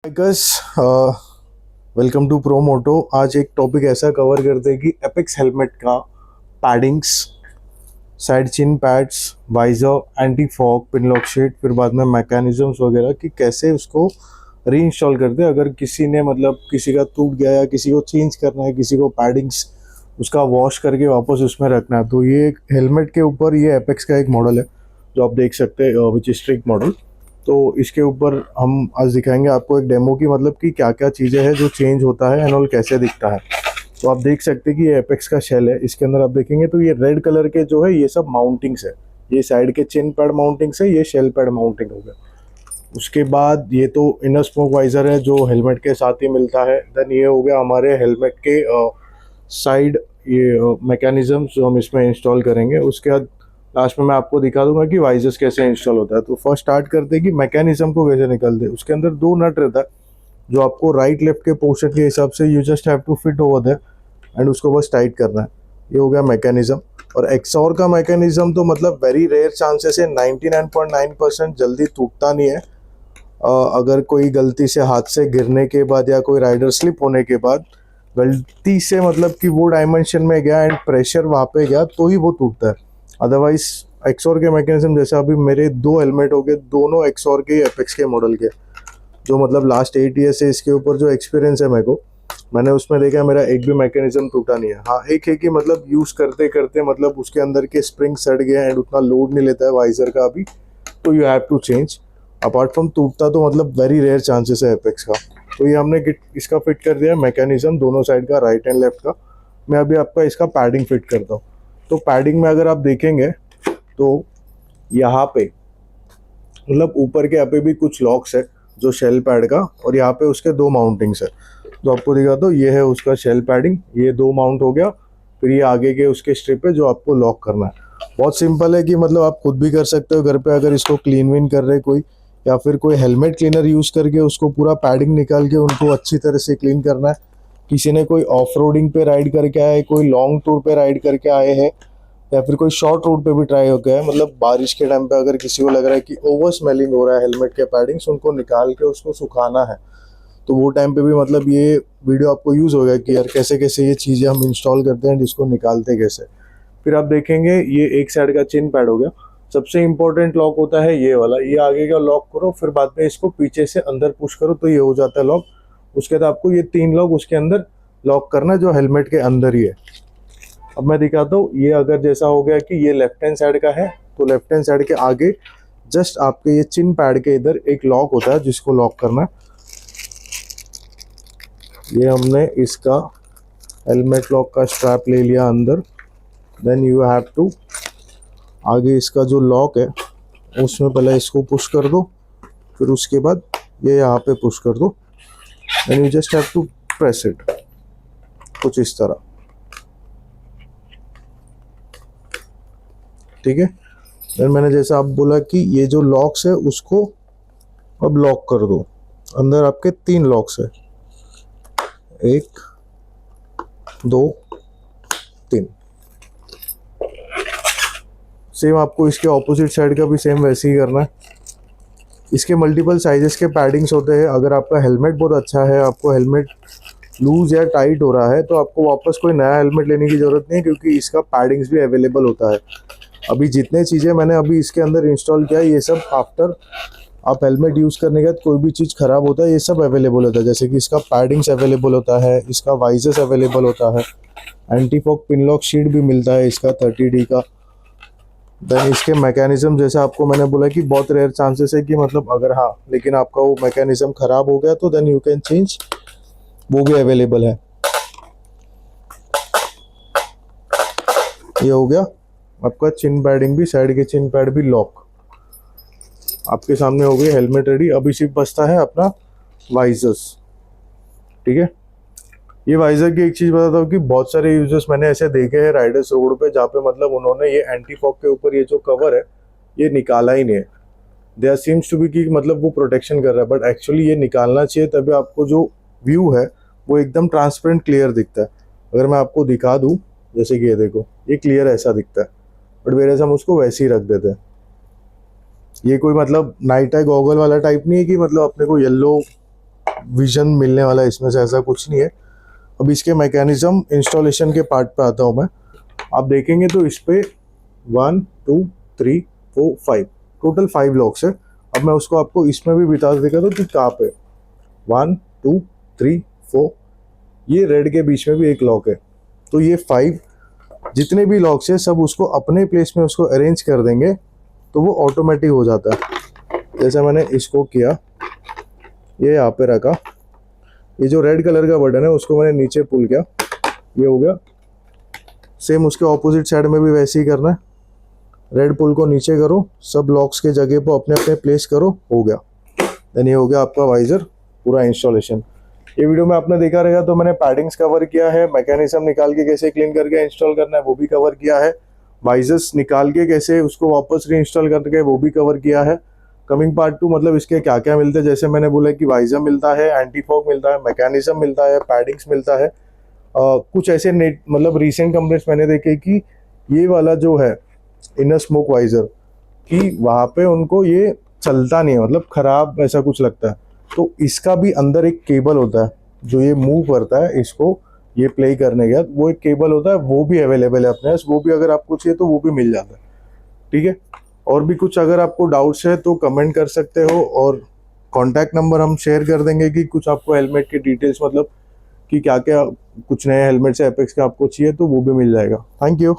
Guys, welcome to pro moto. आज एक topic ऐसा कवर करते हैं कि एपेक्स हेलमेट का paddings, side chin pads, visor, anti fog, pinlock sheet, फिर बाद में मैकेनिज्म्स वगैरह कि कैसे उसको री इंस्टॉल करते हैं। अगर किसी ने किसी का टूट गया या किसी को चेंज करना है, किसी को पैडिंग्स उसका वॉश करके वापस उसमें रखना है, तो ये हेलमेट के ऊपर ये एपेक्स का एक मॉडल है जो आप देख सकते हैं, विच स्ट्रिक मॉडल। तो इसके ऊपर हम आज दिखाएंगे आपको एक डेमो की कि क्या क्या चीज़ें हैं जो चेंज होता है एंड ऑल, कैसे दिखता है। तो आप देख सकते हैं कि ये एपेक्स का शेल है। इसके अंदर आप देखेंगे तो ये रेड कलर के जो है ये सब माउंटिंग्स है। ये साइड के चिन पैड माउंटिंग्स है, ये शेल पैड माउंटिंग हो गया। उसके बाद ये तो इनर स्मोक वाइजर है जो हेलमेट के साथ ही मिलता है। देन ये हो गया हमारे हेलमेट के साइड ये मैकेनिज्म जो हम इसमें इंस्टॉल करेंगे। उसके बाद लास्ट में मैं आपको दिखा दूंगा कि वाइजर्स कैसे इंस्टॉल होता है। तो फर्स्ट स्टार्ट करते हैं कि मैकेनिज्म को कैसे निकालते हैं। उसके अंदर दो नट रहता है जो आपको राइट लेफ्ट के पोर्शन के हिसाब से you just have to fit over there and उसको बस टाइट करना है। ये हो गया मैकेनिज्म। और एक्सॉर का मैकेनिज्म तो वेरी रेयर चांसेस है, 99.9% जल्दी टूटता नहीं है। अगर कोई गलती से हाथ से गिरने के बाद या कोई राइडर स्लिप होने के बाद गलती से कि वो डायमेंशन में गया एंड प्रेशर वहाँ पे गया तो ही वो टूटता है। अदरवाइज एक्सॉर के मैकेनिज्म जैसे अभी मेरे दो हेलमेट हो गए, दोनों एक्सॉर के एपेक्स के मॉडल के, जो लास्ट 8 ईयर से इसके ऊपर जो एक्सपीरियंस है मैंने उसमें देखा मेरा एक भी मैकेनिज्म टूटा नहीं है। हाँ, एक है कि यूज़ करते करते उसके अंदर के स्प्रिंग सड़ गए एंड उतना लोड नहीं लेता है वाइजर का अभी, तो you have to change. Apart from टूटता तो वेरी रेयर चांसेस है एपेक्स का। तो ये हमने इसका फिट कर दिया मैकेनिज्म दोनों साइड का, राइट एंड लेफ्ट का। मैं अभी आपका इसका पैडिंग फिट करता हूँ। तो पैडिंग में अगर आप देखेंगे तो यहाँ पे ऊपर के यहाँ पे भी कुछ लॉक्स है जो शेल पैड का, और यहाँ पे उसके दो माउंटिंग्स है जो आपको दिखाता हूँ। ये है उसका शेल पैडिंग, ये दो माउंट हो गया। फिर ये आगे के उसके स्ट्रिप है जो आपको लॉक करना है। बहुत सिंपल है कि आप खुद भी कर सकते हो घर पे, अगर इसको क्लीन विन कर रहे कोई, या फिर कोई हेलमेट क्लीनर यूज़ करके उसको पूरा पैडिंग निकाल के उनको अच्छी तरह से क्लीन करना है। किसी ने कोई ऑफ रोडिंग पे राइड करके आए, कोई लॉन्ग टूर पे राइड करके आए हैं, या फिर कोई शॉर्ट रूट पे भी ट्राई हो गया है, बारिश के टाइम पे अगर किसी को लग रहा है कि ओवर स्मेलिंग हो रहा है हेलमेट के पैडिंग्स, उनको निकाल के उसको सुखाना है, तो वो टाइम पे भी ये वीडियो आपको यूज़ होगा कि यार कैसे कैसे ये चीज़ें हम इंस्टॉल करते हैं, जिसको निकालते कैसे। फिर आप देखेंगे ये एक साइड का चिन पैड हो गया। सबसे इम्पोर्टेंट लॉक होता है ये वाला, ये आगे का लॉक करो, फिर बाद में इसको पीछे से अंदर पुश करो तो ये हो जाता है लॉक। उसके बाद आपको ये 3 लॉक उसके अंदर लॉक करना है जो हेलमेट के अंदर ही है। अब मैं दिखाता हूँ। ये अगर जैसा हो गया कि ये लेफ्ट हैंड साइड का है, तो लेफ्ट हैंड साइड के आगे जस्ट आपके ये चिन पैड के इधर एक लॉक होता है जिसको लॉक करना है। ये हमने इसका हेलमेट लॉक का स्ट्रैप ले लिया अंदर। देन यू हैव टू आगे इसका जो लॉक है उसमें पहले इसको पुश कर दो, फिर उसके बाद ये यहाँ पे पुश कर दो। Then you just have to press it, कुछ इस तरह, ठीक है। देन मैंने जैसा आप बोला कि ये जो लॉक्स है उसको अब लॉक कर दो। अंदर आपके 3 लॉक्स है, 1 2 3। सेम आपको इसके ऑपोजिट साइड का भी सेम वैसे ही करना है। इसके मल्टीपल साइजेस के पैडिंग्स होते हैं। अगर आपका हेलमेट बहुत अच्छा है, आपको हेलमेट लूज या टाइट हो रहा है, तो आपको वापस कोई नया हेलमेट लेने की ज़रूरत नहीं है, क्योंकि इसका पैडिंग्स भी अवेलेबल होता है। अभी जितने चीज़ें मैंने अभी इसके अंदर इंस्टॉल किया है, ये सब आफ्टर आप हेलमेट यूज़ करने के बाद कोई भी चीज़ ख़राब होता है, ये सब अवेलेबल होता है। जैसे कि इसका पैडिंग्स अवेलेबल होता है, इसका वाइजर्स अवेलेबल होता है, एंटी फॉग पिनलॉक शीट भी मिलता है इसका 30D का। देन इसके मैकेनिज्म जैसे आपको मैंने बोला कि बहुत रेयर चांसेस है कि अगर हाँ, लेकिन आपका वो मैकेनिज्म ख़राब हो गया तो देन यू कैन चेंज, वो भी अवेलेबल है। ये हो गया आपका चिन पैडिंग भी, साइड के चिन पैड भी लॉक आपके सामने हो गई, हेलमेट रेडी। अभी सिर्फ बचता है अपना वाइजर्स, ठीक है। ये वाइजर की एक चीज़ बताता हूँ कि बहुत सारे यूजर्स मैंने ऐसे देखे हैं राइडर्स रोड पे, जहाँ पे उन्होंने ये एंटी फॉग के ऊपर ये जो कवर है ये निकाला ही नहीं है। देयर सीम्स टू बी कि वो प्रोटेक्शन कर रहा है, बट एक्चुअली ये निकालना चाहिए, तभी आपको जो व्यू है वो एकदम ट्रांसपेरेंट क्लियर दिखता है। अगर मैं आपको दिखा दूँ, जैसे कि ये देखो, ये क्लियर ऐसा दिखता है, बट मेरे से हम उसको वैसे ही रख देते हैं। ये कोई नाइट आई गॉगल वाला टाइप नहीं है कि अपने को येलो विजन मिलने वाला है इसमें से, ऐसा कुछ नहीं है। अब इसके मैकेनिज्म इंस्टॉलेशन के पार्ट पे आता हूँ मैं। आप देखेंगे तो इस पे 1 2 3 4 5 टोटल 5 लॉक्स है। अब मैं उसको आपको इसमें भी बता देगा तो कि कहाँ पे 1 2 3 4, ये रेड के बीच में भी एक लॉक है। तो ये 5 जितने भी लॉक्स है सब उसको अपने प्लेस में उसको अरेंज कर देंगे तो वो ऑटोमेटिक हो जाता है। जैसे मैंने इसको किया, ये यहाँ पे रखा, ये जो रेड कलर का बटन है उसको मैंने नीचे पुल किया, ये हो गया। सेम उसके ऑपोजिट साइड में भी वैसे ही करना है, रेड पुल को नीचे करो, सब लॉक्स के जगह पर अपने अपने प्लेस करो, हो गया। देन ये हो गया आपका वाइजर पूरा इंस्टॉलेशन। ये वीडियो में आपने देखा रहेगा तो मैंने पैडिंग्स कवर किया है, मैकेनिज्म निकाल के कैसे क्लीन करके इंस्टॉल करना है वो भी कवर किया है, वाइजर्स निकाल के कैसे उसको वापस रीइंस्टॉल करके वो भी कवर किया है। कमिंग पार्ट 2 मतलब इसके क्या क्या मिलते हैं, जैसे मैंने बोला कि वाइजर मिलता है, एंटी फॉग मिलता है, मैकेनिज्म मिलता है, पैडिंग्स मिलता है। कुछ ऐसे नेट मतलब रीसेंट कंप्लेंट्स मैंने देखे कि ये वाला जो है इनर स्मोक वाइजर कि वहाँ पे उनको ये चलता नहीं है, मतलब खराब ऐसा कुछ लगता है। तो इसका भी अंदर एक केबल होता है जो ये मूव करता है, इसको ये प्ले करने के बाद वो एक केबल होता है, वो भी अवेलेबल है अपने पास, वो भी अगर आपको चाहिए तो वो भी मिल जाता है। ठीक है, और भी कुछ अगर आपको डाउट्स है तो कमेंट कर सकते हो, और कॉन्टैक्ट नंबर हम शेयर कर देंगे कि कुछ आपको हेलमेट की डिटेल्स मतलब कि क्या क्या कुछ नए हेलमेट से एपेक्स के आपको चाहिए तो वो भी मिल जाएगा। Thank you.